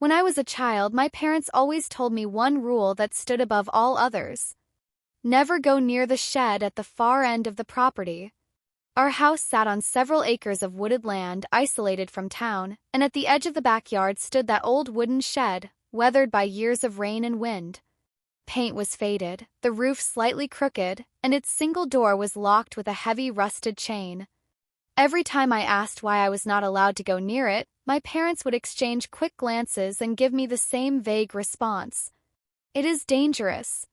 When I was a child, my parents always told me one rule that stood above all others. Never go near the shed at the far end of the property. Our house sat on several acres of wooded land isolated from town, and at the edge of the backyard stood that old wooden shed, weathered by years of rain and wind. Paint was faded, the roof slightly crooked, and its single door was locked with a heavy rusted chain. Every time I asked why I was not allowed to go near it, my parents would exchange quick glances and give me the same vague response. It is dangerous.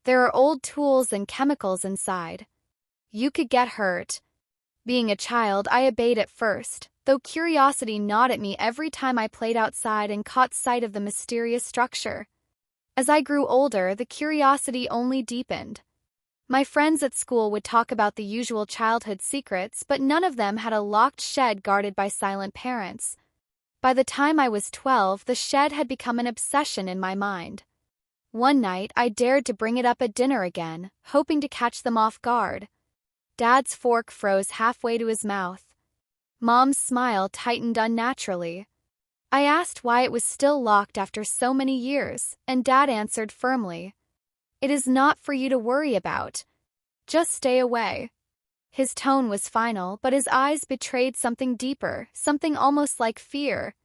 There are old tools and chemicals inside. You could get hurt. Being a child, I obeyed at first, though curiosity gnawed at me every time I played outside and caught sight of the mysterious structure. As I grew older, the curiosity only deepened. My friends at school would talk about the usual childhood secrets, but none of them had a locked shed guarded by silent parents. By the time I was 12, the shed had become an obsession in my mind. One night, I dared to bring it up at dinner again, hoping to catch them off guard. Dad's fork froze halfway to his mouth. Mom's smile tightened unnaturally. I asked why it was still locked after so many years, and Dad answered firmly, "It is not for you to worry about. Just stay away." His tone was final, but his eyes betrayed something deeper, something almost like fear.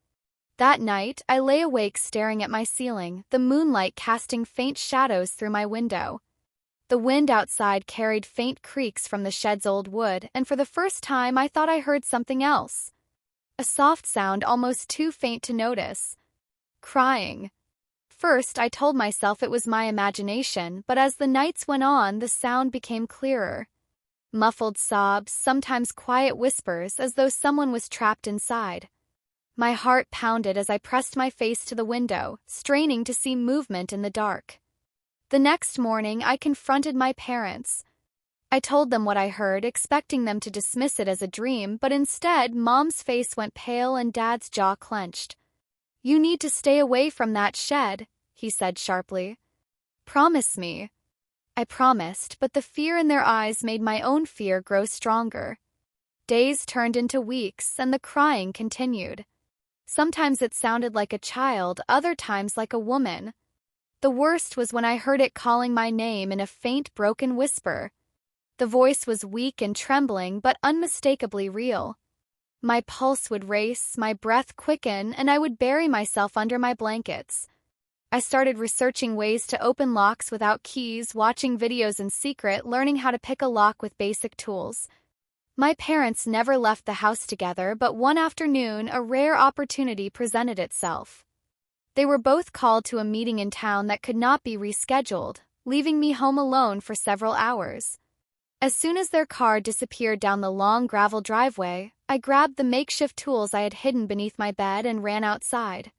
That night, I lay awake staring at my ceiling, the moonlight casting faint shadows through my window. The wind outside carried faint creaks from the shed's old wood, and for the first time I thought I heard something else. A soft sound almost too faint to notice. Crying. First, I told myself it was my imagination, but as the nights went on, the sound became clearer. Muffled sobs, sometimes quiet whispers, as though someone was trapped inside. My heart pounded as I pressed my face to the window, straining to see movement in the dark. The next morning, I confronted my parents. I told them what I heard, expecting them to dismiss it as a dream, but instead, Mom's face went pale and Dad's jaw clenched. "You need to stay away from that shed," he said sharply. "Promise me." I promised, but the fear in their eyes made my own fear grow stronger. Days turned into weeks, and the crying continued. Sometimes it sounded like a child, other times like a woman. The worst was when I heard it calling my name in a faint, broken whisper. The voice was weak and trembling, but unmistakably real. My pulse would race, my breath quicken, and I would bury myself under my blankets. I started researching ways to open locks without keys, watching videos in secret, learning how to pick a lock with basic tools. My parents never left the house together, but one afternoon, a rare opportunity presented itself. They were both called to a meeting in town that could not be rescheduled, leaving me home alone for several hours. As soon as their car disappeared down the long gravel driveway, I grabbed the makeshift tools I had hidden beneath my bed and ran outside.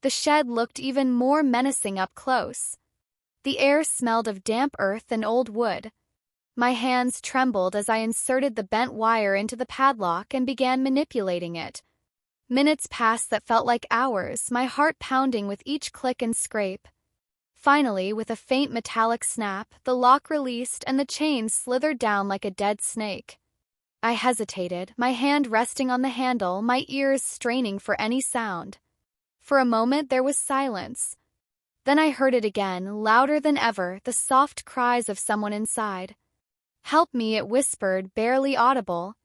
The shed looked even more menacing up close. The air smelled of damp earth and old wood. My hands trembled as I inserted the bent wire into the padlock and began manipulating it. Minutes passed that felt like hours, my heart pounding with each click and scrape. Finally, with a faint metallic snap, the lock released and the chain slithered down like a dead snake. I hesitated, my hand resting on the handle, my ears straining for any sound. For a moment there was silence. Then I heard it again, louder than ever, the soft cries of someone inside. "Help me," it whispered, barely audible.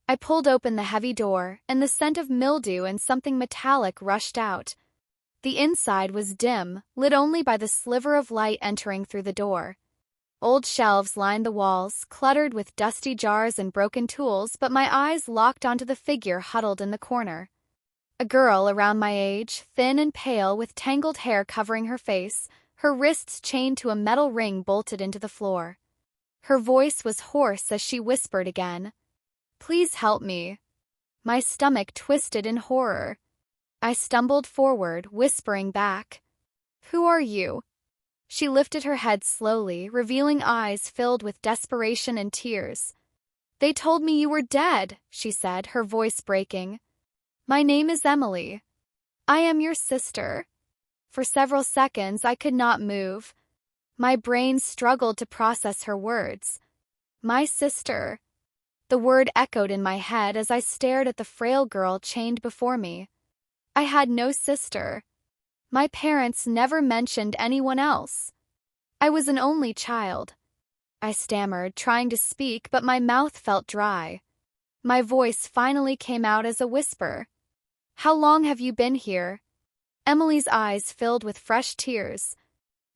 I pulled open the heavy door, and the scent of mildew and something metallic rushed out. The inside was dim, lit only by the sliver of light entering through the door. Old shelves lined the walls, cluttered with dusty jars and broken tools, but my eyes locked onto the figure huddled in the corner. A girl around my age, thin and pale with tangled hair covering her face, her wrists chained to a metal ring bolted into the floor. Her voice was hoarse as she whispered again, "Please help me." My stomach twisted in horror. I stumbled forward, whispering back, "Who are you?" She lifted her head slowly, revealing eyes filled with desperation and tears. "They told me you were dead," she said, her voice breaking. "My name is Emily. I am your sister." For several seconds I could not move. My brain struggled to process her words. My sister. The word echoed in my head as I stared at the frail girl chained before me. I had no sister. My parents never mentioned anyone else. I was an only child. I stammered, trying to speak, but my mouth felt dry. My voice finally came out as a whisper. How long have you been here? Emily's eyes filled with fresh tears.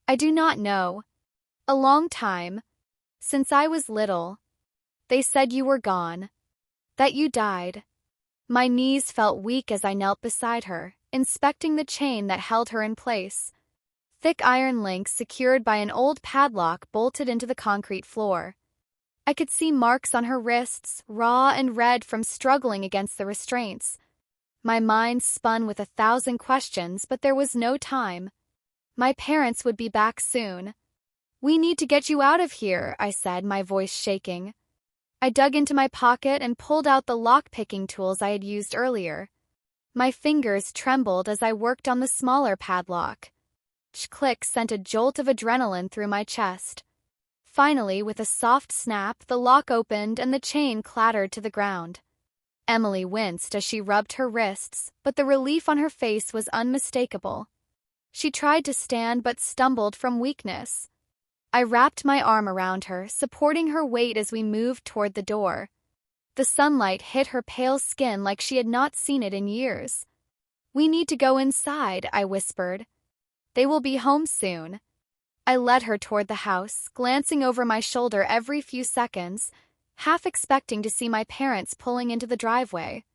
I do not know. A long time. Since I was little. They said you were gone. That you died. My knees felt weak as I knelt beside her, inspecting the chain that held her in place. Thick iron links secured by an old padlock bolted into the concrete floor. I could see marks on her wrists, raw and red from struggling against the restraints. My mind spun with 1,000 questions, but there was no time. My parents would be back soon. We need to get you out of here, I said, my voice shaking. I dug into my pocket and pulled out the lock-picking tools I had used earlier. My fingers trembled as I worked on the smaller padlock. Each click sent a jolt of adrenaline through my chest. Finally, with a soft snap, the lock opened and the chain clattered to the ground. Emily winced as she rubbed her wrists, but the relief on her face was unmistakable. She tried to stand but stumbled from weakness. I wrapped my arm around her, supporting her weight as we moved toward the door. The sunlight hit her pale skin like she had not seen it in years. We need to go inside, I whispered. They will be home soon. I led her toward the house, glancing over my shoulder every few seconds, half expecting to see my parents pulling into the driveway.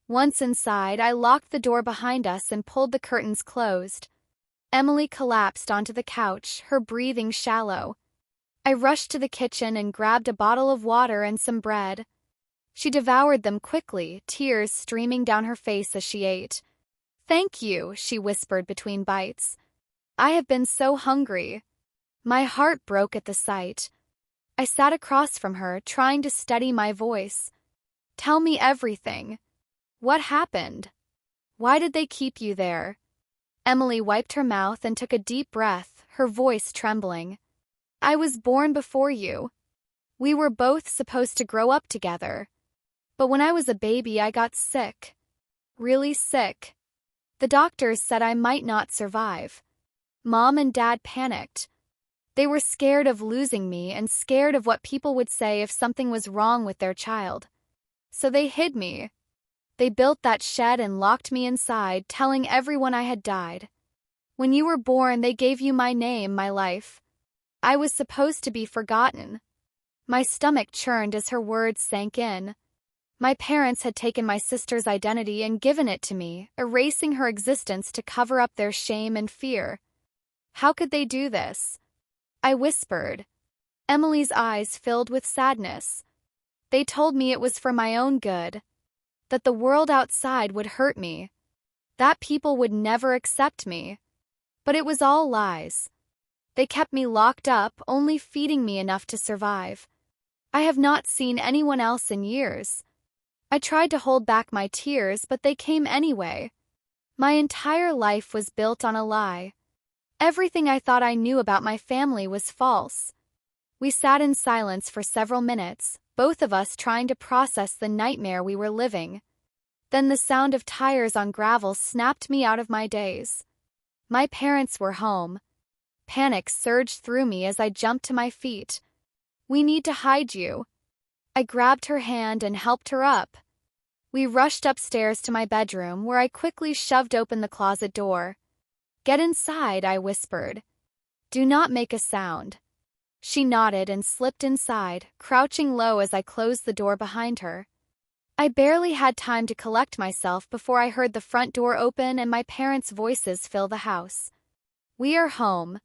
Once inside, I locked the door behind us and pulled the curtains closed. Emily collapsed onto the couch, her breathing shallow. I rushed to the kitchen and grabbed a bottle of water and some bread. She devoured them quickly, tears streaming down her face as she ate. Thank you, she whispered between bites. I have been so hungry. My heart broke at the sight. I sat across from her, trying to steady my voice. Tell me everything. What happened? Why did they keep you there? Emily wiped her mouth and took a deep breath, her voice trembling. I was born before you. We were both supposed to grow up together. But when I was a baby, I got sick. Really sick. The doctors said I might not survive. Mom and Dad panicked. They were scared of losing me and scared of what people would say if something was wrong with their child. So they hid me. They built that shed and locked me inside, telling everyone I had died. When you were born, they gave you my name, my life. I was supposed to be forgotten. My stomach churned as her words sank in. My parents had taken my sister's identity and given it to me, erasing her existence to cover up their shame and fear. How could they do this? I whispered. Emily's eyes filled with sadness. They told me it was for my own good. That the world outside would hurt me. That people would never accept me. But it was all lies. They kept me locked up, only feeding me enough to survive. I have not seen anyone else in years. I tried to hold back my tears, but they came anyway. My entire life was built on a lie. Everything I thought I knew about my family was false. We sat in silence for several minutes, both of us trying to process the nightmare we were living. Then the sound of tires on gravel snapped me out of my daze. My parents were home. Panic surged through me as I jumped to my feet. We need to hide you. I grabbed her hand and helped her up. We rushed upstairs to my bedroom, where I quickly shoved open the closet door. Get inside, I whispered. Do not make a sound. She nodded and slipped inside, crouching low as I closed the door behind her. I barely had time to collect myself before I heard the front door open and my parents' voices fill the house. We are home.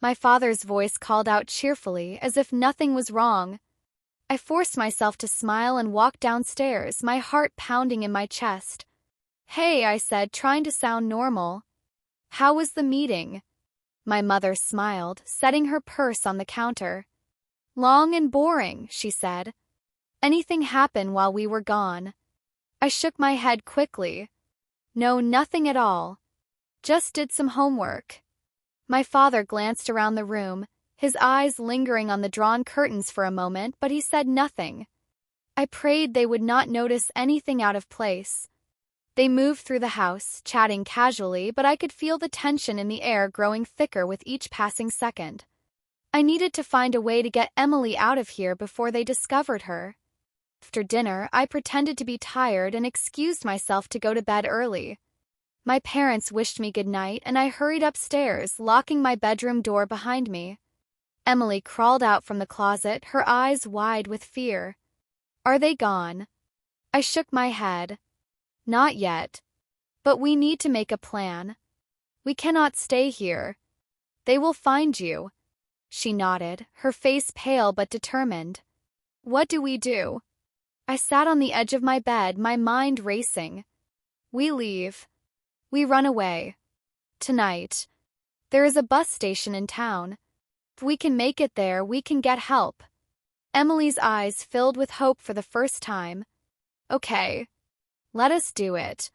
My father's voice called out cheerfully, as if nothing was wrong. I forced myself to smile and walk downstairs, my heart pounding in my chest. Hey, I said, trying to sound normal. How was the meeting? My mother smiled, setting her purse on the counter. Long and boring, she said. Anything happen while we were gone? I shook my head quickly. No, nothing at all. Just did some homework. My father glanced around the room, his eyes lingering on the drawn curtains for a moment, but he said nothing. I prayed they would not notice anything out of place. They moved through the house, chatting casually, but I could feel the tension in the air growing thicker with each passing second. I needed to find a way to get Emily out of here before they discovered her. After dinner, I pretended to be tired and excused myself to go to bed early. My parents wished me good night, and I hurried upstairs, locking my bedroom door behind me. Emily crawled out from the closet, her eyes wide with fear. "Are they gone?" I shook my head. "Not yet. But we need to make a plan. We cannot stay here. They will find you." She nodded, her face pale but determined. "What do we do?" I sat on the edge of my bed, my mind racing. "We leave. We run away. Tonight. There is a bus station in town. If we can make it there, we can get help." Emily's eyes filled with hope for the first time. "Okay. Let us do it."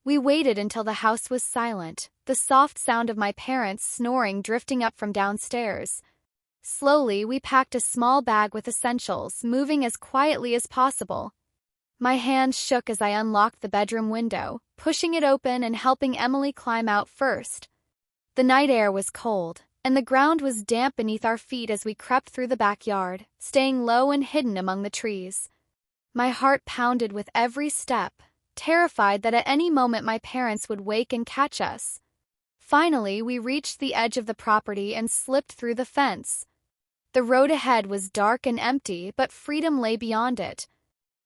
We waited until the house was silent, the soft sound of my parents snoring drifting up from downstairs. Slowly, we packed a small bag with essentials, moving as quietly as possible. My hands shook as I unlocked the bedroom window, pushing it open and helping Emily climb out first. The night air was cold, and the ground was damp beneath our feet as we crept through the backyard, staying low and hidden among the trees. My heart pounded with every step, terrified that at any moment my parents would wake and catch us. Finally, we reached the edge of the property and slipped through the fence. The road ahead was dark and empty, but freedom lay beyond it.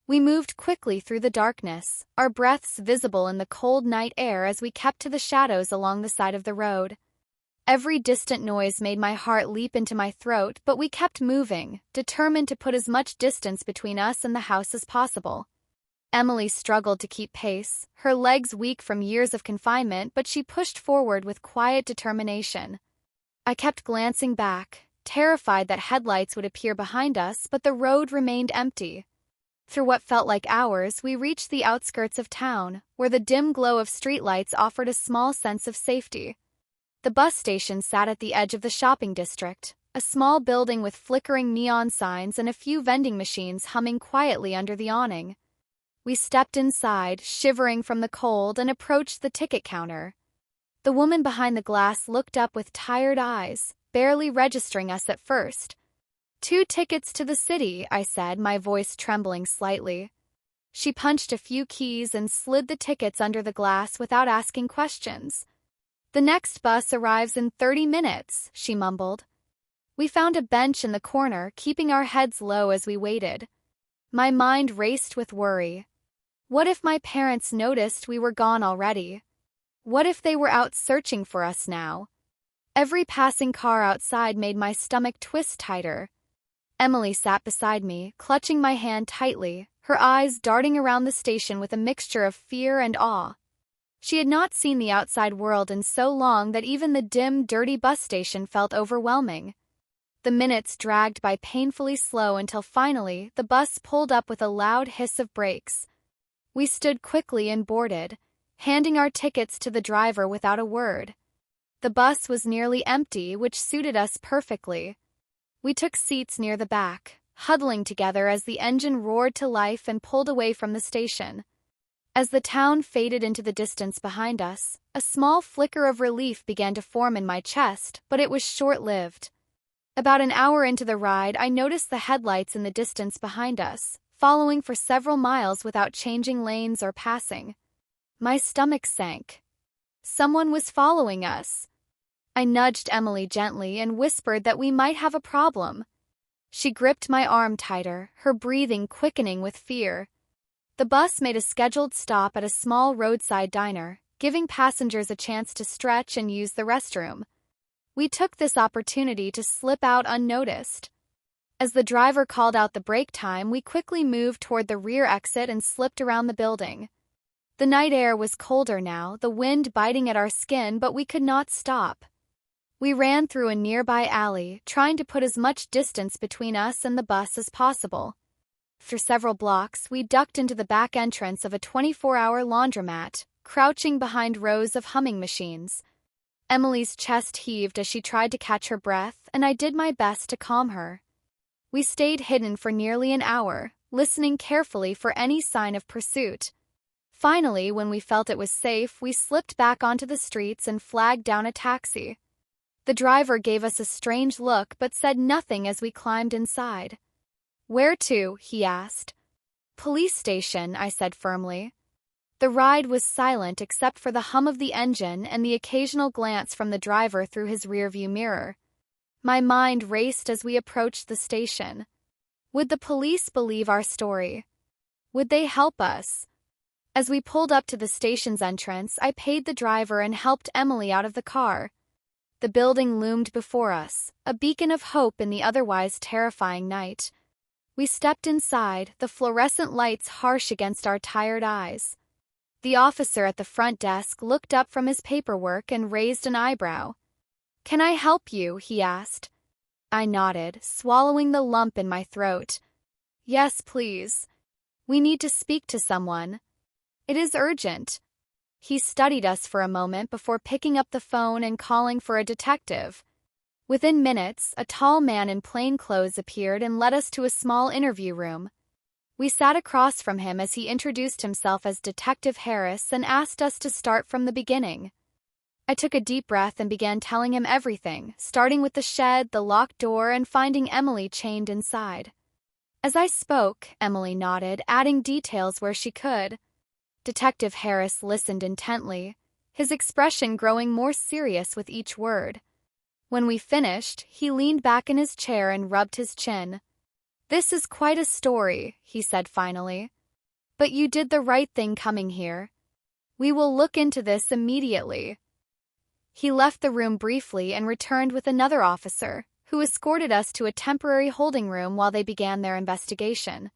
We moved quickly through the darkness, our breaths visible in the cold night air as we kept to the shadows along the side of the road. Every distant noise made my heart leap into my throat, but we kept moving, determined to put as much distance between us and the house as possible. Emily struggled to keep pace, her legs weak from years of confinement, but she pushed forward with quiet determination. I kept glancing back, terrified that headlights would appear behind us, but the road remained empty. Through what felt like hours, we reached the outskirts of town, where the dim glow of streetlights offered a small sense of safety. The bus station sat at the edge of the shopping district, a small building with flickering neon signs and a few vending machines humming quietly under the awning. We stepped inside, shivering from the cold, and approached the ticket counter. The woman behind the glass looked up with tired eyes, barely registering us at first. "2 tickets to the city," I said, my voice trembling slightly. She punched a few keys and slid the tickets under the glass without asking questions. "The next bus arrives in 30 minutes, she mumbled. We found a bench in the corner, keeping our heads low as we waited. My mind raced with worry. What if my parents noticed we were gone already? What if they were out searching for us now? Every passing car outside made my stomach twist tighter. Emily sat beside me, clutching my hand tightly, her eyes darting around the station with a mixture of fear and awe. She had not seen the outside world in so long that even the dim, dirty bus station felt overwhelming. The minutes dragged by painfully slow until finally the bus pulled up with a loud hiss of brakes. We stood quickly and boarded, handing our tickets to the driver without a word. The bus was nearly empty, which suited us perfectly. We took seats near the back, huddling together as the engine roared to life and pulled away from the station. As the town faded into the distance behind us, a small flicker of relief began to form in my chest, but it was short-lived. About an hour into the ride, I noticed the headlights in the distance behind us, following for several miles without changing lanes or passing. My stomach sank. Someone was following us. I nudged Emily gently and whispered that we might have a problem. She gripped my arm tighter, her breathing quickening with fear. The bus made a scheduled stop at a small roadside diner, giving passengers a chance to stretch and use the restroom. We took this opportunity to slip out unnoticed. As the driver called out the break time, we quickly moved toward the rear exit and slipped around the building. The night air was colder now, the wind biting at our skin, but we could not stop. We ran through a nearby alley, trying to put as much distance between us and the bus as possible. After several blocks, we ducked into the back entrance of a 24-hour laundromat, crouching behind rows of humming machines. Emily's chest heaved as she tried to catch her breath, and I did my best to calm her. We stayed hidden for nearly an hour, listening carefully for any sign of pursuit. Finally, when we felt it was safe, we slipped back onto the streets and flagged down a taxi. The driver gave us a strange look but said nothing as we climbed inside. "Where to?" he asked. "Police station," I said firmly. The ride was silent except for the hum of the engine and the occasional glance from the driver through his rearview mirror. My mind raced as we approached the station. Would the police believe our story? Would they help us? As we pulled up to the station's entrance, I paid the driver and helped Emily out of the car. The building loomed before us, a beacon of hope in the otherwise terrifying night. We stepped inside, the fluorescent lights harsh against our tired eyes. The officer at the front desk looked up from his paperwork and raised an eyebrow. "Can I help you?" he asked. I nodded, swallowing the lump in my throat. "Yes, please. We need to speak to someone. It is urgent." He studied us for a moment before picking up the phone and calling for a detective. Within minutes, a tall man in plain clothes appeared and led us to a small interview room. We sat across from him as he introduced himself as Detective Harris and asked us to start from the beginning. I took a deep breath and began telling him everything, starting with the shed, the locked door, and finding Emily chained inside. As I spoke, Emily nodded, adding details where she could. Detective Harris listened intently, his expression growing more serious with each word. When we finished, he leaned back in his chair and rubbed his chin. "This is quite a story," he said finally. "But you did the right thing coming here. We will look into this immediately." He left the room briefly and returned with another officer, who escorted us to a temporary holding room while they began their investigation.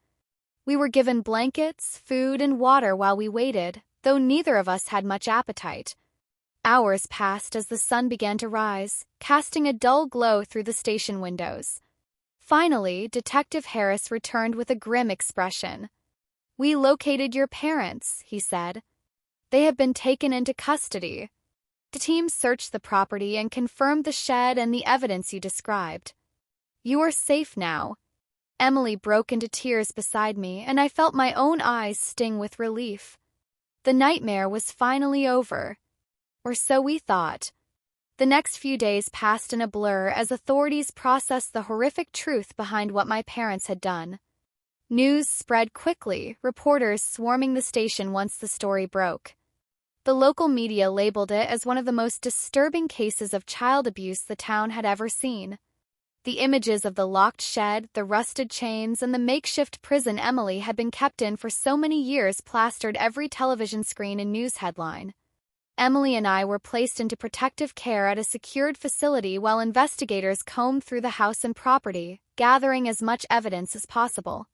We were given blankets, food, and water while we waited, though neither of us had much appetite. Hours passed as the sun began to rise, casting a dull glow through the station windows. Finally, Detective Harris returned with a grim expression. "We located your parents," he said. "They have been taken into custody." The team searched the property and confirmed the shed and the evidence you described. "You are safe now." Emily broke into tears beside me, and I felt my own eyes sting with relief. The nightmare was finally over. Or so we thought. The next few days passed in a blur as authorities processed the horrific truth behind what my parents had done. News spread quickly, reporters swarming the station once the story broke. The local media labeled it as one of the most disturbing cases of child abuse the town had ever seen. The images of the locked shed, the rusted chains, and the makeshift prison Emily had been kept in for so many years plastered every television screen and news headline. Emily and I were placed into protective care at a secured facility while investigators combed through the house and property, gathering as much evidence as possible.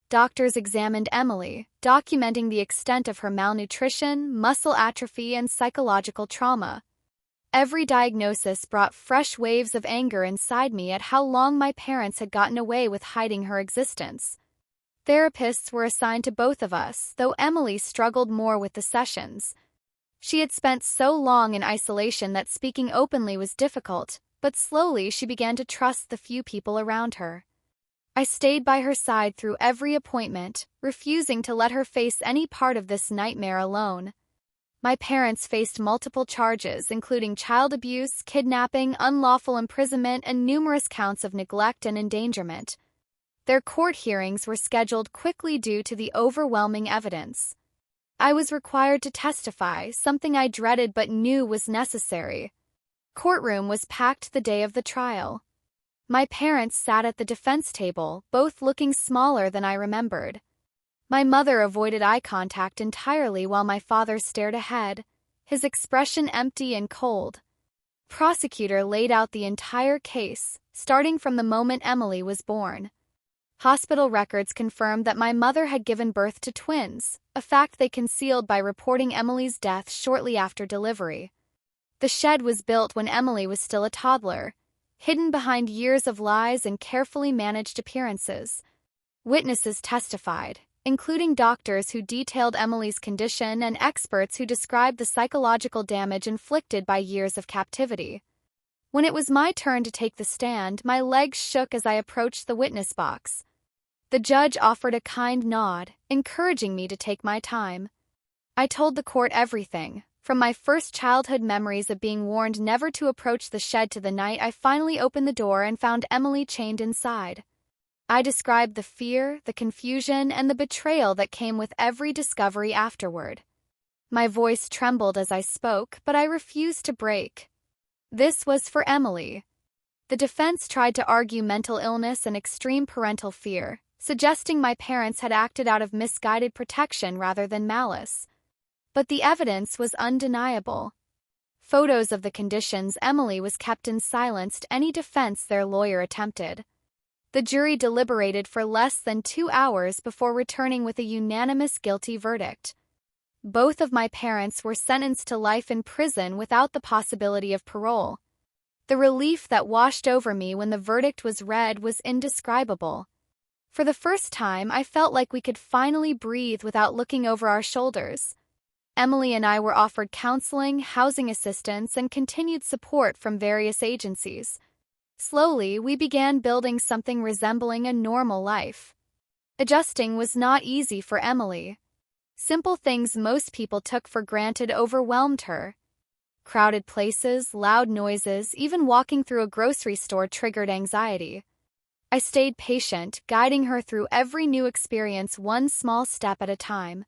Doctors examined Emily, documenting the extent of her malnutrition, muscle atrophy, and psychological trauma. Every diagnosis brought fresh waves of anger inside me at how long my parents had gotten away with hiding her existence. Therapists were assigned to both of us, though Emily struggled more with the sessions. She had spent so long in isolation that speaking openly was difficult, but slowly she began to trust the few people around her. I stayed by her side through every appointment, refusing to let her face any part of this nightmare alone. My parents faced multiple charges, including child abuse, kidnapping, unlawful imprisonment, and numerous counts of neglect and endangerment. Their court hearings were scheduled quickly due to the overwhelming evidence. I was required to testify, something I dreaded but knew was necessary. Courtroom was packed the day of the trial. My parents sat at the defense table, both looking smaller than I remembered. My mother avoided eye contact entirely while my father stared ahead, his expression empty and cold. Prosecutor laid out the entire case, starting from the moment Emily was born. Hospital records confirmed that my mother had given birth to twins, a fact they concealed by reporting Emily's death shortly after delivery. The shed was built when Emily was still a toddler, hidden behind years of lies and carefully managed appearances. Witnesses testified, including doctors who detailed Emily's condition and experts who described the psychological damage inflicted by years of captivity. When it was my turn to take the stand, my legs shook as I approached the witness box. The judge offered a kind nod, encouraging me to take my time. I told the court everything, from my first childhood memories of being warned never to approach the shed to the night I finally opened the door and found Emily chained inside. I described the fear, the confusion, and the betrayal that came with every discovery afterward. My voice trembled as I spoke, but I refused to break. This was for Emily. The defense tried to argue mental illness and extreme parental fear, suggesting my parents had acted out of misguided protection rather than malice. But the evidence was undeniable. Photos of the conditions Emily was kept in silenced any defense their lawyer attempted. The jury deliberated for less than 2 hours before returning with a unanimous guilty verdict. Both of my parents were sentenced to life in prison without the possibility of parole. The relief that washed over me when the verdict was read was indescribable. For the first time, I felt like we could finally breathe without looking over our shoulders. Emily and I were offered counseling, housing assistance, and continued support from various agencies. Slowly, we began building something resembling a normal life. Adjusting was not easy for Emily. Simple things most people took for granted overwhelmed her. Crowded places, loud noises, even walking through a grocery store triggered anxiety. I stayed patient, guiding her through every new experience one small step at a time.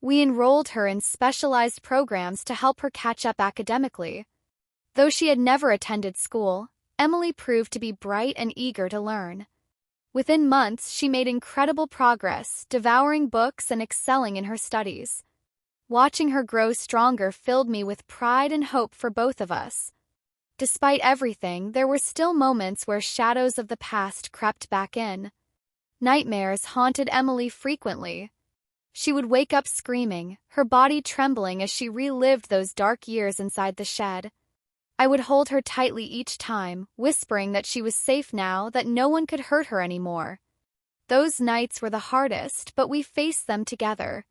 We enrolled her in specialized programs to help her catch up academically. Though she had never attended school, Emily proved to be bright and eager to learn. Within months, she made incredible progress, devouring books and excelling in her studies. Watching her grow stronger filled me with pride and hope for both of us. Despite everything, there were still moments where shadows of the past crept back in. Nightmares haunted Emily frequently. She would wake up screaming, her body trembling as she relived those dark years inside the shed. I would hold her tightly each time, whispering that she was safe now, that no one could hurt her anymore. Those nights were the hardest, but we faced them together.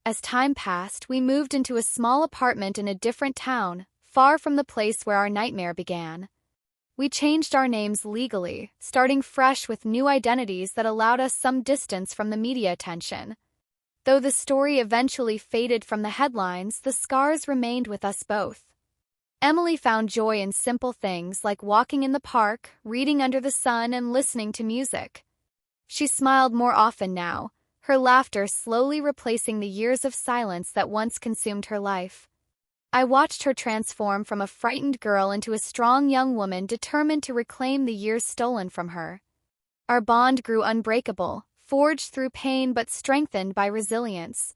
As time passed, we moved into a small apartment in a different town, far from the place where our nightmare began. We changed our names legally, starting fresh with new identities that allowed us some distance from the media attention. Though the story eventually faded from the headlines, the scars remained with us both. Emily found joy in simple things like walking in the park, reading under the sun, and listening to music. She smiled more often now, her laughter slowly replacing the years of silence that once consumed her life. I watched her transform from a frightened girl into a strong young woman determined to reclaim the years stolen from her. Our bond grew unbreakable, forged through pain but strengthened by resilience.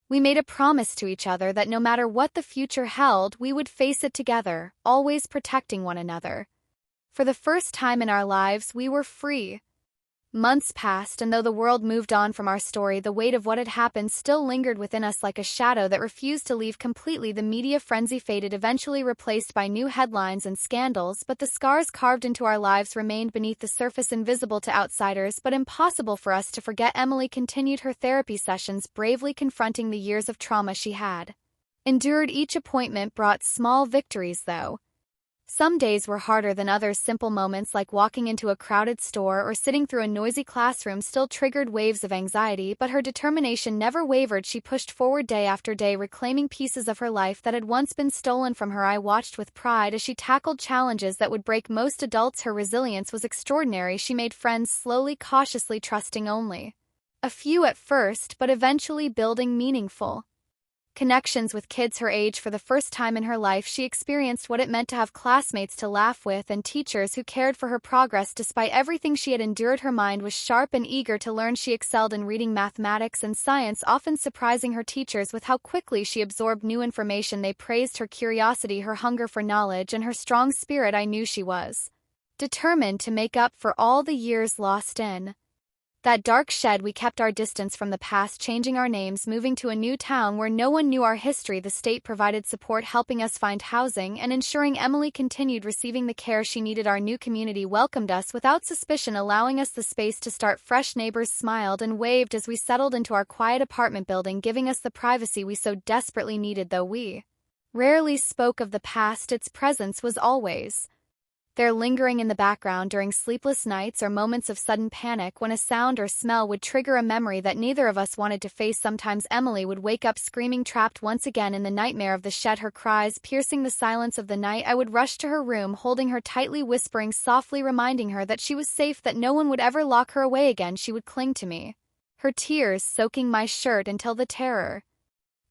We made a promise to each other that no matter what the future held, we would face it together, always protecting one another. For the first time in our lives, we were free. Months passed, and though the world moved on from our story, the weight of what had happened still lingered within us like a shadow that refused to leave completely. The media frenzy faded, eventually replaced by new headlines and scandals, but the scars carved into our lives remained beneath the surface, invisible to outsiders but impossible for us to forget. Emily continued her therapy sessions, bravely confronting the years of trauma she had endured. Each appointment brought small victories, though. Some days were harder than others. Simple moments like walking into a crowded store or sitting through a noisy classroom still triggered waves of anxiety, but her determination never wavered. She pushed forward day after day, reclaiming pieces of her life that had once been stolen from her. I watched with pride as she tackled challenges that would break most adults. Her resilience was extraordinary. She made friends slowly, cautiously, trusting only a few at first, but eventually building meaningful connections with kids her age. For the first time in her life, she experienced what it meant to have classmates to laugh with and teachers who cared for her progress. Despite everything she had endured, her mind was sharp and eager to learn. She excelled in reading, mathematics, and science, often surprising her teachers with how quickly she absorbed new information. They praised her curiosity, her hunger for knowledge, and her strong spirit. I knew she was determined to make up for all the years lost in that dark shed. We kept our distance from the past, changing our names, moving to a new town where no one knew our history. The state provided support, helping us find housing and ensuring Emily continued receiving the care she needed. Our new community welcomed us without suspicion, allowing us the space to start fresh. Neighbors smiled and waved as we settled into our quiet apartment building, giving us the privacy we so desperately needed. Though we rarely spoke of the past, its presence was always there lingering in the background during sleepless nights or moments of sudden panic when a sound or smell would trigger a memory that neither of us wanted to face. Sometimes Emily would wake up screaming, trapped once again in the nightmare of the shed, her cries piercing the silence of the night. I would rush to her room, holding her tightly, whispering softly, reminding her that she was safe, that no one would ever lock her away again. She would cling to me, her tears soaking my shirt until the terror.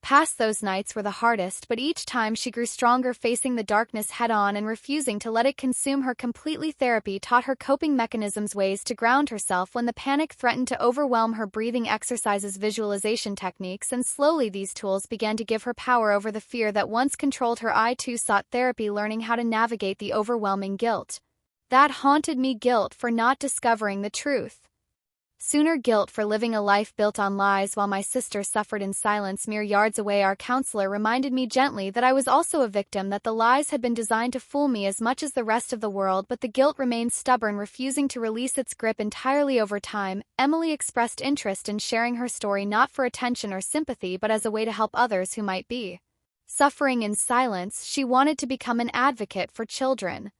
Past those nights were the hardest, but each time she grew stronger, facing the darkness head-on and refusing to let it consume her completely. Therapy taught her coping mechanisms, ways to ground herself when the panic threatened to overwhelm her, breathing exercises, visualization techniques, and slowly these tools began to give her power over the fear that once controlled her. I too sought therapy, learning how to navigate the overwhelming guilt that haunted me, guilt for not discovering the truth. Sooner, guilt for living a life built on lies while my sister suffered in silence mere yards away. Our counselor reminded me gently that I was also a victim, that the lies had been designed to fool me as much as the rest of the world, but the guilt remained stubborn, refusing to release its grip entirely. Over time, Emily expressed interest in sharing her story, not for attention or sympathy, but as a way to help others who might be suffering in silence. She wanted to become an advocate for children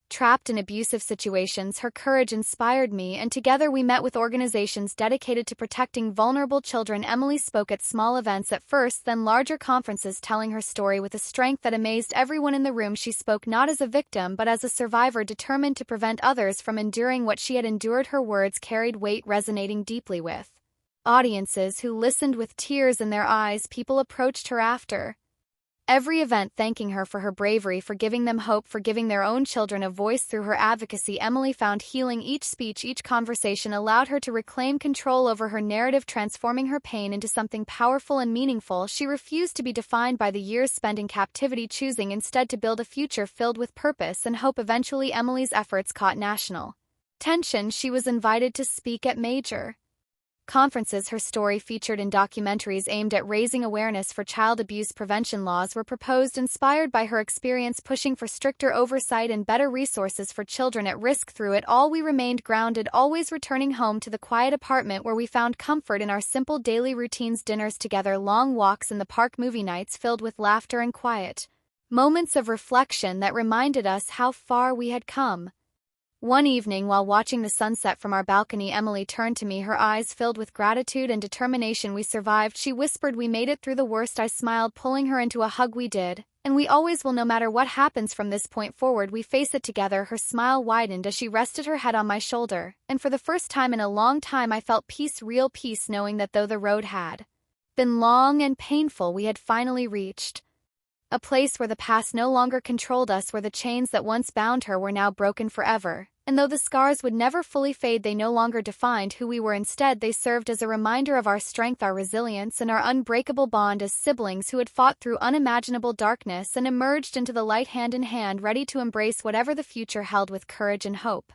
trapped in abusive situations. Her courage inspired me, and together we met with organizations dedicated to protecting vulnerable children. Emily spoke at small events at first, then larger conferences, telling her story with a strength that amazed everyone in the room. She spoke not as a victim but as a survivor, determined to prevent others from enduring what she had endured. Her words carried weight, resonating deeply with audiences who listened with tears in their eyes. People approached her after every event, thanking her for her bravery, for giving them hope, for giving their own children a voice. Through her advocacy, Emily found healing. Each speech, each conversation allowed her to reclaim control over her narrative, transforming her pain into something powerful and meaningful. She refused to be defined by the years spent in captivity, choosing instead to build a future filled with purpose and hope. Eventually, Emily's efforts caught national attention. She was invited to speak at major conferences. Her story featured in documentaries aimed at raising awareness for child abuse prevention. Laws were proposed inspired by her experience, pushing for stricter oversight and better resources for children at risk. Through it all, we remained grounded, always returning home to the quiet apartment where we found comfort in our simple daily routines: dinners together, long walks in the park, movie nights filled with laughter and quiet moments of reflection that reminded us how far we had come. One evening, while watching the sunset from our balcony, Emily turned to me, her eyes filled with gratitude and determination. "We survived," she whispered. "We made it through the worst." I smiled, pulling her into a hug. "We did, and we always will, no matter what happens from this point forward. We face it together." Her smile widened as she rested her head on my shoulder, and for the first time in a long time I felt peace, real peace, knowing that though the road had been long and painful, we had finally reached a place where the past no longer controlled us, where the chains that once bound her were now broken forever. And though the scars would never fully fade, they no longer defined who we were. Instead, they served as a reminder of our strength, our resilience, and our unbreakable bond as siblings who had fought through unimaginable darkness and emerged into the light hand in hand, ready to embrace whatever the future held with courage and hope.